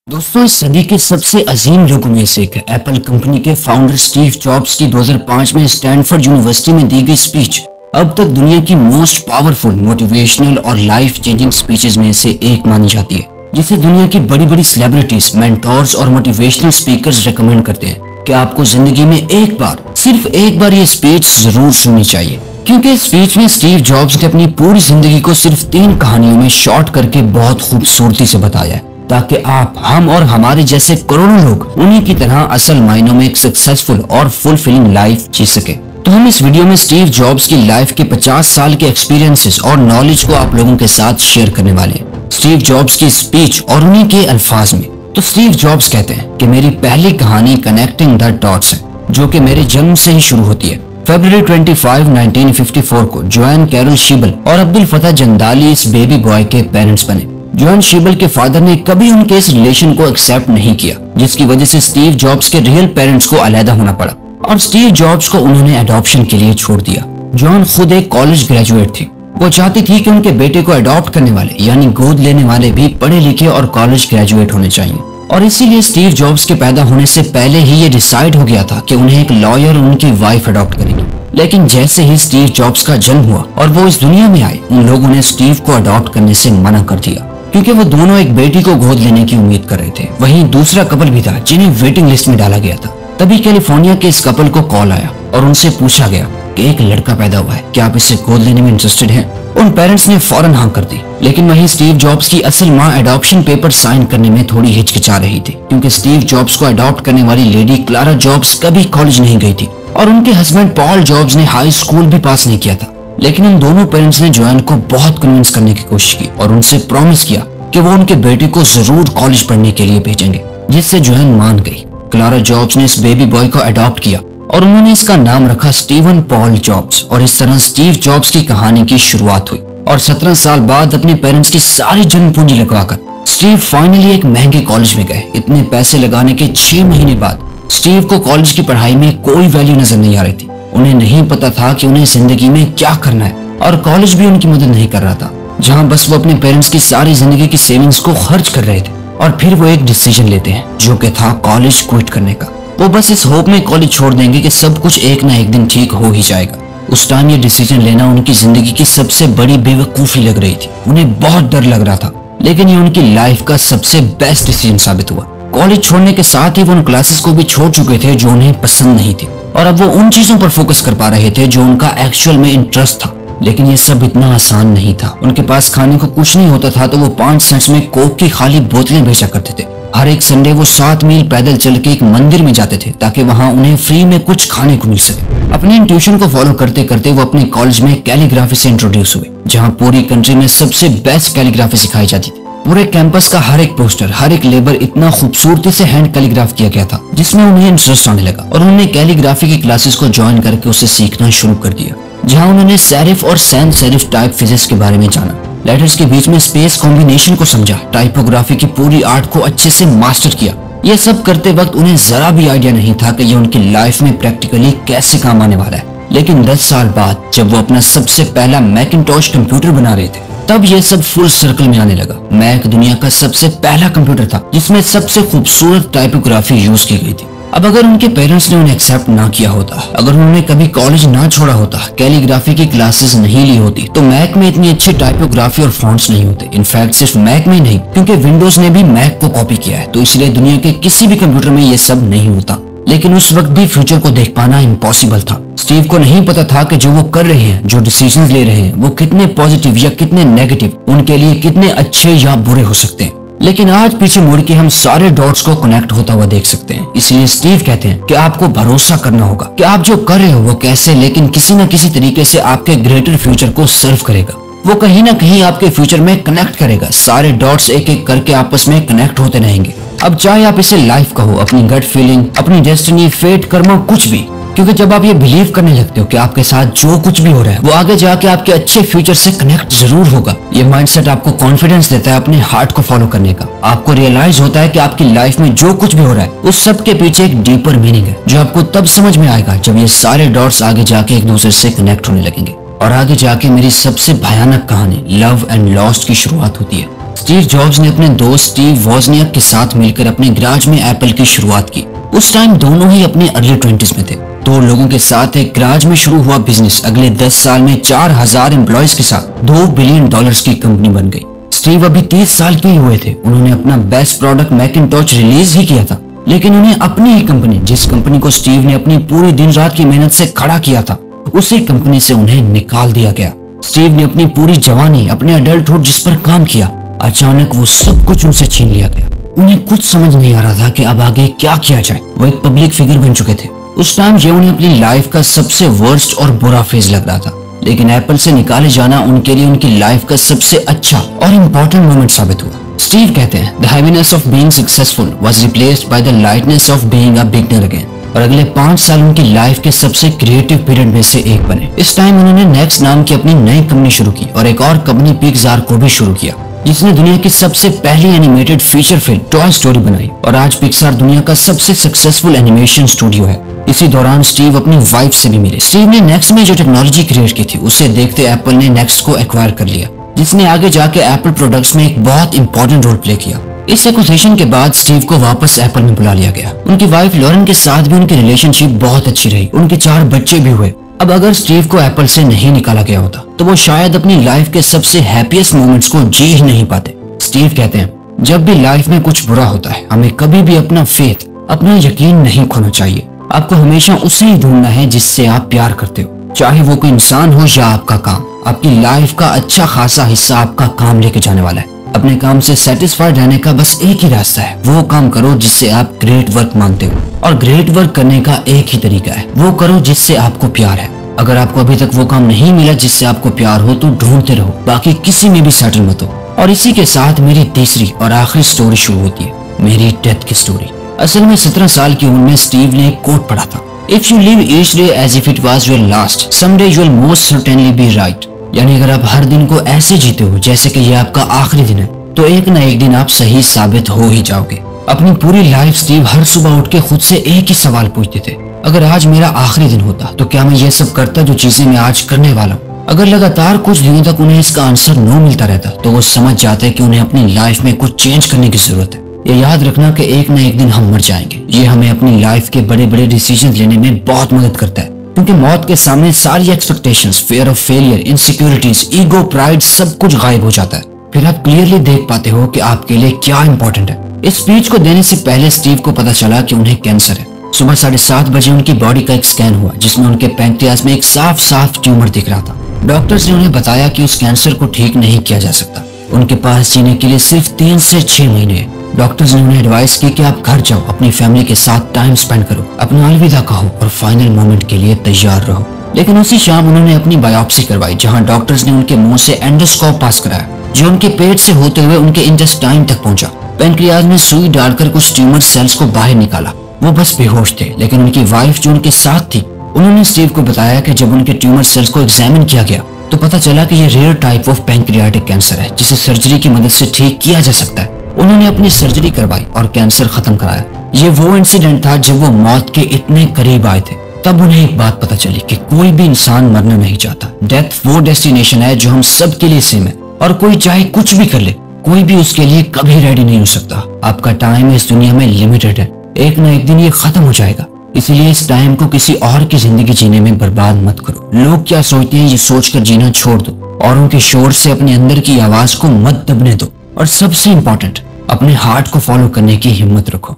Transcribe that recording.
दोस्तों, इस सदी के सबसे अजीम लोगों में से एक है एप्पल कंपनी के फाउंडर स्टीव जॉब्स की 2005 में स्टैनफोर्ड यूनिवर्सिटी में दी गई स्पीच अब तक दुनिया की मोस्ट पावरफुल मोटिवेशनल और लाइफ चेंजिंग स्पीचेस में से एक मानी जाती है, जिसे दुनिया की बड़ी बड़ी सेलिब्रिटीज, मेंटोर्स और मोटिवेशनल स्पीकर्स रेकमेंड करते हैं कि आपको जिंदगी में एक बार, सिर्फ एक बार ये स्पीच जरूर सुननी चाहिए। क्योंकि इस स्पीच में स्टीव जॉब्स ने अपनी पूरी जिंदगी को सिर्फ 3 कहानियों में शॉर्ट करके बहुत खूबसूरती से बताया है, ताकि आप, हम और हमारे जैसे करोड़ों लोग उन्हीं की तरह असल मायनों में एक सक्सेसफुल और फुलफिलिंग लाइफ जी सके। तो हम इस वीडियो में स्टीव जॉब्स की लाइफ के 50 साल के एक्सपीरियंसेस और नॉलेज को आप लोगों के साथ शेयर करने वाले हैं, स्टीव जॉब्स की स्पीच और उन्हीं के अल्फाज में। तो स्टीव जॉब्स कहते हैं कि मेरी पहली कहानी कनेक्टिंग द डॉट्स है, जो कि मेरे जन्म से ही शुरू होती है। फरवरी 25, 1954 को जोएन कैरल शीबल और अब्दुल फतह जंदाली इस बेबी बॉय के पेरेंट्स बने। जोएन शीबल के फादर ने कभी उनके इस रिलेशन को एक्सेप्ट नहीं किया, जिसकी वजह से स्टीव जॉब्स के रियल पेरेंट्स को अलहदा होना पड़ा और स्टीव जॉब्स को उन्होंने अडॉप्शन के लिए छोड़ दिया। जोएन खुद एक कॉलेज ग्रेजुएट थी। वो चाहती थी कि उनके बेटे को अडॉप्ट करने वाले यानी गोद लेने वाले भी पढ़े लिखे और कॉलेज ग्रेजुएट होने चाहिए, और इसीलिए स्टीव जॉब्स के पैदा होने से पहले ही ये डिसाइड हो गया था कि उन्हें एक लॉयर और उनकी वाइफ अडॉप्ट करेगी। लेकिन जैसे ही स्टीव जॉब्स का जन्म हुआ और वो इस दुनिया में आए, उन लोगों ने स्टीव को अडॉप्ट करने से मना कर दिया, क्योंकि वो दोनों एक बेटी को गोद लेने की उम्मीद कर रहे थे। वहीं दूसरा कपल भी था जिन्हें वेटिंग लिस्ट में डाला गया था। तभी कैलिफोर्निया के इस कपल को कॉल आया और उनसे पूछा गया कि एक लड़का पैदा हुआ है, क्या आप इसे गोद लेने में इंटरेस्टेड हैं? उन पेरेंट्स ने फौरन हाँ कर दी। लेकिन वहीं स्टीव जॉब्स की असल माँ एडॉप्शन पेपर साइन करने में थोड़ी हिचकिचा रही थी, क्योंकि स्टीव जॉब्स को अडॉप्ट करने वाली लेडी क्लारा जॉब्स कभी कॉलेज नहीं गई थी और उनके हस्बैंड पॉल जॉब्स ने हाई स्कूल भी पास नहीं किया था। लेकिन उन दोनों पेरेंट्स ने जोएन को बहुत कन्विंस करने की कोशिश की और उनसे प्रॉमिस किया कि वो उनके बेटे को जरूर कॉलेज पढ़ने के लिए भेजेंगे, जिससे जोएन मान गई। क्लारा जॉब्स ने इस बेबी बॉय को अडॉप्ट किया और उन्होंने इसका नाम रखा स्टीवन पॉल जॉब्स, और इस तरह स्टीव जॉब्स की कहानी की शुरुआत हुई। और 17 साल बाद अपने पेरेंट्स की सारी जन पूंजी लगवाकर स्टीव फाइनली एक महंगे कॉलेज में गए। इतने पैसे लगाने के 6 महीने बाद स्टीव को कॉलेज की पढ़ाई में कोई वैल्यू नजर नहीं आ रही थी। उन्हें नहीं पता था कि उन्हें जिंदगी में क्या करना है, और कॉलेज भी उनकी मदद नहीं कर रहा था, जहाँ बस वो अपने पेरेंट्स की सारी जिंदगी की सेविंग्स को खर्च कर रहे थे। और फिर वो एक डिसीजन लेते हैं, जो कि था कॉलेज क्विट करने का। वो बस इस होप में कॉलेज छोड़ देंगे कि सब कुछ एक ना एक दिन ठीक हो ही जाएगा। उस टाइम ये डिसीजन लेना उनकी जिंदगी की सबसे बड़ी बेवकूफी लग रही थी। उन्हें बहुत डर लग रहा था, लेकिन ये उनकी लाइफ का सबसे बेस्ट डिसीजन साबित हुआ। कॉलेज छोड़ने के साथ ही वो उन क्लासेस को भी छोड़ चुके थे जो उन्हें पसंद नहीं थी, और अब वो उन चीजों पर फोकस कर पा रहे थे जो उनका एक्चुअल में इंटरेस्ट था। लेकिन ये सब इतना आसान नहीं था। उनके पास खाने को कुछ नहीं होता था, तो वो 5 सेंट्स में कोक की खाली बोतलें बेचा करते थे। हर एक संडे वो 7 मील पैदल चल के एक मंदिर में जाते थे, ताकि वहाँ उन्हें फ्री में कुछ खाने को मिल सके। अपनी इंट्यूशन को फॉलो करते करते वो अपने कॉलेज में कैलीग्राफी से इंट्रोड्यूस हुए, जहाँ पूरी कंट्री में सबसे बेस्ट कैलीग्राफी सिखाई जाती थी। पूरे कैंपस का हर एक पोस्टर, हर एक लेबर इतना खूबसूरती से हैंड कैलीग्राफ किया गया था, जिसमें उन्हें इंटरेस्ट आने लगा और उन्होंने कैलीग्राफी की क्लासेस को ज्वाइन करके उसे सीखना शुरू कर दिया, जहाँ उन्होंने सेरिफ और सैंस सेरिफ टाइप फिजिक्स के बारे में जाना, लेटर्स के बीच में स्पेस कॉम्बिनेशन को समझा, टाइपोग्राफी की पूरी आर्ट को अच्छे से मास्टर किया। ये सब करते वक्त उन्हें जरा भी आइडिया नहीं था कि ये उनकी लाइफ में प्रैक्टिकली कैसे काम आने वाला है। लेकिन 10 साल बाद जब वो अपना सबसे पहला मैकिंटॉश कंप्यूटर बना रहे थे, तब ये सब फुल सर्कल में आने लगा। मैक दुनिया का सबसे पहला कंप्यूटर था जिसमें सबसे खूबसूरत टाइपोग्राफी यूज की गई थी। अब अगर उनके पेरेंट्स ने उन्हें एक्सेप्ट ना किया होता, अगर उन्होंने कभी कॉलेज ना छोड़ा होता, कैलीग्राफी की क्लासेस नहीं ली होती, तो मैक में इतनी अच्छी टाइपोग्राफी और फॉन्ट्स नहीं होते। इनफैक्ट सिर्फ मैक में ही नहीं, क्योंकि विंडोज ने भी मैक को कॉपी किया है, तो इसलिए दुनिया के किसी भी कंप्यूटर में ये सब नहीं होता। लेकिन उस वक्त भी फ्यूचर को देख पाना इम्पॉसिबल था। स्टीव को नहीं पता था कि जो वो कर रहे हैं, जो डिसीजंस ले रहे हैं, वो कितने पॉजिटिव या कितने नेगेटिव, उनके लिए कितने अच्छे या बुरे हो सकते हैं। लेकिन आज पीछे मुड़ के हम सारे डॉट्स को कनेक्ट होता हुआ देख सकते हैं। इसलिए स्टीव कहते हैं कि आपको भरोसा करना होगा कि आप जो कर रहे हो वो कैसे, लेकिन किसी न किसी तरीके से आपके ग्रेटर फ्यूचर को सर्व करेगा। वो कहीं ना कहीं आपके फ्यूचर में कनेक्ट करेगा। सारे डॉट्स एक एक करके आपस में कनेक्ट होते रहेंगे। अब चाहे आप इसे लाइफ कहो, अपनी गट फीलिंग, अपनी डेस्टिनी, फेट, कर्मा, कुछ भी, क्योंकि जब आप ये बिलीव करने लगते हो कि आपके साथ जो कुछ भी हो रहा है वो आगे जाके आपके अच्छे फ्यूचर से कनेक्ट जरूर होगा, ये माइंडसेट आपको कॉन्फिडेंस देता है अपने हार्ट को फॉलो करने का। आपको रियलाइज होता है कि आपकी लाइफ में जो कुछ भी हो रहा है उस सब के पीछे एक डीपर मीनिंग है, जो आपको तब समझ में आएगा जब ये सारे डॉट्स आगे जाके एक दूसरे से कनेक्ट होने लगेंगे। और आगे जाके मेरी सबसे भयानक कहानी लव एंड लॉस्ट की शुरुआत होती है। स्टीव जॉब्स ने अपने दोस्त स्टीव वोजनियाक के साथ मिलकर अपने गैराज में एप्पल की शुरुआत की। उस टाइम दोनों ही अपने अर्ली 20s में थे। 2 लोगों के साथ एक गैराज में शुरू हुआ बिजनेस अगले 10 साल में 4000 एम्प्लॉयज के साथ $2 बिलियन की कंपनी बन गई। स्टीव अभी 30 साल के ही हुए थे। उन्होंने अपना बेस्ट प्रोडक्ट मैकिंटॉश रिलीज ही किया था, लेकिन उन्हें अपनी ही कंपनी, जिस कंपनी को स्टीव ने अपनी पूरी दिन रात की मेहनत से खड़ा किया था, उसी कंपनी से उन्हें निकाल दिया गया। स्टीव ने अपनी पूरी जवानी, अपने अडल्टहुड जिस पर काम किया, अचानक वो सब कुछ उनसे छीन लिया गया। उन्हें कुछ समझ नहीं आ रहा था कि अब आगे क्या किया जाए। वो एक पब्लिक फिगर बन चुके थे। उस टाइम ये उन्हें अपनी लाइफ का सबसे वर्स्ट और बुरा फेज लग रहा था, लेकिन एप्पल से निकाले जाना उनके लिए उनकी लाइफ का सबसे अच्छा और इम्पोर्टेंट मोमेंट साबित हुआ। स्टीव कहते हैं, the heaviness of being successful was replaced by the lightness of being a beginner again. और अगले 5 साल उनकी लाइफ के सबसे क्रिएटिव पीरियड में से एक बने। इस टाइम उन्होंने नेक्स्ट नाम की अपनी नई कंपनी शुरू की और एक और कंपनी पिक्सार को भी शुरू किया, जिसने दुनिया की सबसे पहली animated feature film toy story बनाई। और आज पिक्सार दुनिया का सबसे सक्सेसफुल एनिमेशन स्टूडियो है। इसी दौरान स्टीव अपनी वाइफ से भी मिले। स्टीव ने नेक्स्ट में जो टेक्नोलॉजी क्रिएट की थी, उसे देखते एप्पल ने नेक्स्ट को एक्वायर कर लिया, जिसने आगे जाके एप्पल प्रोडक्ट्स में एक बहुत इंपॉर्टेंट रोल प्ले किया। इस एक्विजिशन के बाद स्टीव को वापस एप्पल में बुला लिया गया। उनकी वाइफ लॉरेन के साथ भी उनकी रिलेशनशिप बहुत अच्छी रही। उनके 4 बच्चे भी हुए। अब अगर स्टीव को एप्पल से नहीं निकाला गया होता, तो वो शायद अपनी लाइफ के सबसे हैप्पीएस्ट मोमेंट्स को जी ही नहीं पाते। स्टीव कहते हैं, जब भी लाइफ में कुछ बुरा होता है, हमें कभी भी अपना फेथ, अपना यकीन नहीं खोना चाहिए। आपको हमेशा उसे ही ढूंढना है जिससे आप प्यार करते हो, चाहे वो कोई इंसान हो या आपका काम। आपकी लाइफ का अच्छा खासा हिस्सा आपका काम लेके जाने वाला है। अपने काम से सेटिस्फाइड रहने का बस एक ही रास्ता है, वो काम करो जिससे आप ग्रेट वर्क मानते हो। और ग्रेट वर्क करने का एक ही तरीका है, वो करो जिससे आपको प्यार है। अगर आपको अभी तक वो काम नहीं मिला जिससे आपको प्यार हो, तो ढूंढते रहो, बाकी किसी में भी सेटल मत हो। और इसी के साथ मेरी तीसरी और आखिरी स्टोरी शुरू होती है, मेरी डेथ की स्टोरी। असल में 17 साल की उम्र में स्टीव ने एक कोट पढ़ा था, if you live each day as if it was your last, someday you will most certainly be right. यानी अगर आप हर दिन को ऐसे जीते हो जैसे कि ये आपका आखिरी दिन है, तो एक न एक दिन आप सही साबित हो ही जाओगे। अपनी पूरी लाइफ स्टीव हर सुबह उठ के खुद से एक ही सवाल पूछते थे, अगर आज मेरा आखिरी दिन होता तो क्या मैं ये सब करता जो चीजें मैं आज करने वाला हूँ। अगर लगातार कुछ दिनों तक उन्हें इसका आंसर न मिलता रहता, तो वो समझ जाते कि उन्हें अपनी लाइफ में कुछ चेंज करने की जरूरत है। ये याद रखना कि एक न एक दिन हम मर जाएंगे। ये हमें अपनी लाइफ के बड़े बड़े डिसीजन लेने में बहुत मदद करता है, क्योंकि मौत के सामने सारी expectations, fear of failure, insecurities, ego, pride, सब कुछ गायब हो जाता है। फिर आप क्लियरली देख पाते हो कि आपके लिए क्या इंपॉर्टेंट है। इस स्पीच को देने से पहले स्टीव को पता चला कि उन्हें कैंसर है। सुबह 7:30 बजे उनकी बॉडी का एक स्कैन हुआ, जिसमें उनके पैंक्रियाज में एक साफ साफ ट्यूमर दिख रहा था। डॉक्टर्स ने उन्हें बताया कि उस कैंसर को ठीक नहीं किया जा सकता। उनके पास जीने के लिए सिर्फ 3 से 6 महीने है। डॉक्टर्स ने उन्हें एडवाइस की कि आप घर जाओ, अपनी फैमिली के साथ टाइम स्पेंड करो, अपना अलविदा कहो और फाइनल मोमेंट के लिए तैयार रहो। लेकिन उसी शाम उन्होंने अपनी बायोप्सी करवाई, जहां डॉक्टर्स ने उनके मुंह से एंडोस्कोप पास कराया, जो उनके पेट से होते हुए उनके इंटेस्टाइन तक पहुंचा। पैंक्रियाज में सुई डालकर कुछ ट्यूमर सेल्स को बाहर निकाला। वो बस बेहोश थे, लेकिन उनकी वाइफ जो उनके साथ थी, उन्होंने स्टीव को बताया कि जब उनके ट्यूमर सेल्स को एग्जामिन किया गया, तो पता चला कि ये rare type of pancreatic cancer है, जिसे सर्जरी की मदद से ठीक किया जा सकता है। उन्होंने अपनी सर्जरी करवाई और कैंसर खत्म कराया। ये वो इंसिडेंट था जब वो मौत के इतने करीब आए थे। तब उन्हें एक बात पता चली कि कोई भी इंसान मरना नहीं चाहता। डेथ वो डेस्टिनेशन है जो हम सब के लिए सेम है, और कोई चाहे कुछ भी कर ले, कोई भी उसके लिए कभी रेडी नहीं हो सकता। आपका टाइम इस दुनिया में लिमिटेड है, एक न एक दिन ये खत्म हो जाएगा। इसलिए इस टाइम को किसी और की जिंदगी जीने में बर्बाद मत करो। लोग क्या सोचते हैं ये सोचकर जीना छोड़ दो। औरों के शोर से अपने अंदर की आवाज को मत दबने दो। और सबसे इम्पोर्टेंट, अपने हार्ट को फॉलो करने की हिम्मत रखो।